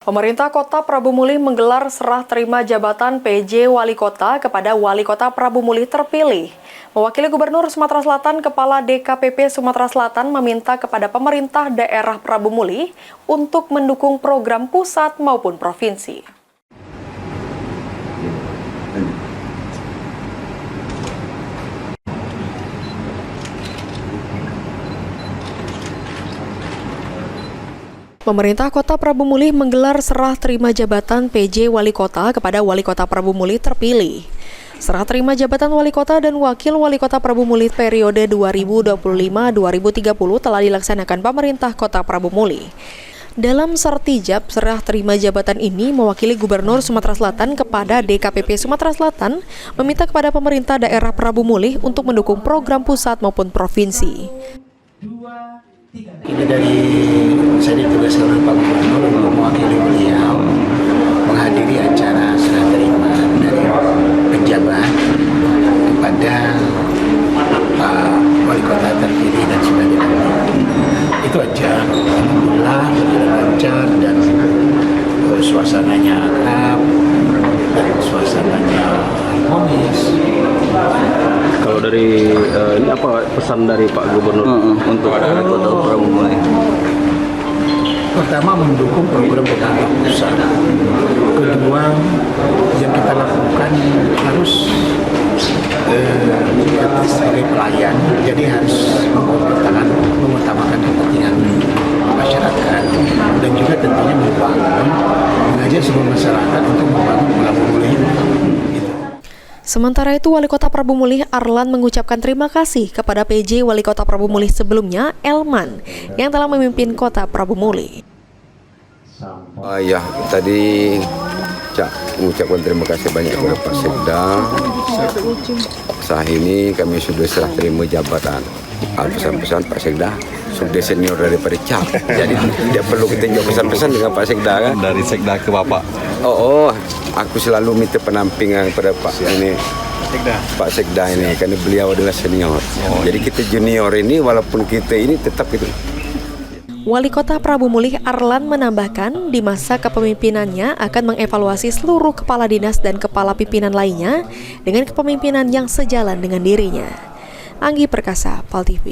Pemerintah Kota Prabu Mulih menggelar serah terima jabatan PJ Wali Kota kepada Wali Kota Prabu Mulih terpilih. Mewakili Gubernur Sumatera Selatan, Kepala DKPP Sumatera Selatan meminta kepada pemerintah daerah Prabu Mulih untuk mendukung program pusat maupun provinsi. Pemerintah Kota Prabu Mulih menggelar serah terima jabatan PJ Wali Kota kepada Wali Kota Prabu Mulih terpilih. Serah terima jabatan Wali Kota dan Wakil Wali Kota Prabu Mulih periode 2025-2030 telah dilaksanakan pemerintah Kota Prabu Mulih. Dalam sertijab serah terima jabatan ini, mewakili Gubernur Sumatera Selatan kepada DKPP Sumatera Selatan meminta kepada pemerintah daerah Prabu Mulih untuk mendukung program pusat maupun provinsi. Ini dari saya ditugaskan oleh Pak Gubernur untuk mewakili beliau menghadiri acara serah terima dari pejabat kepada Pak Wali Kota terpilih dan sebagainya. Itu aja. Alhamdulillah berjalan lancar dan suasananya akrab dan suasananya harmonis. Kalau dari ini apa pesan dari Pak Gubernur untuk Kota Prabu Mulih? Pertama, mendukung program pemerintah pusat. Kedua, yang kita lakukan harus kita sebagai pelayan, jadi harus mengutamakan kepentingan masyarakat dan juga tentunya mengajak seluruh masyarakat untuk membangun Prabu Mulih. Sementara itu, Wali Kota Prabu Mulih Arlan mengucapkan terima kasih kepada PJ Wali Kota Prabu Mulih sebelumnya, Elman, yang telah memimpin Kota Prabu Mulih. Ya, tadi mengucapkan terima kasih banyak kepada Pak Sekda. Saat ini kami sudah serah terima jabatan. Pesan-pesan Pak Sekda sudah senior daripada Cak. Jadi tidak perlu kita jawab pesan-pesan dengan Pak Sekda kan? Dari Sekda ke Bapak. Aku selalu minta penampingan kepada Pak Sekda ini karena beliau adalah senior. Jadi kita junior ini walaupun kita ini tetap itu. Wali Kota Prabu Mulih Arlan menambahkan di masa kepemimpinannya akan mengevaluasi seluruh kepala dinas dan kepala pimpinan lainnya dengan kepemimpinan yang sejalan dengan dirinya. Anggi Perkasa, PAL TV.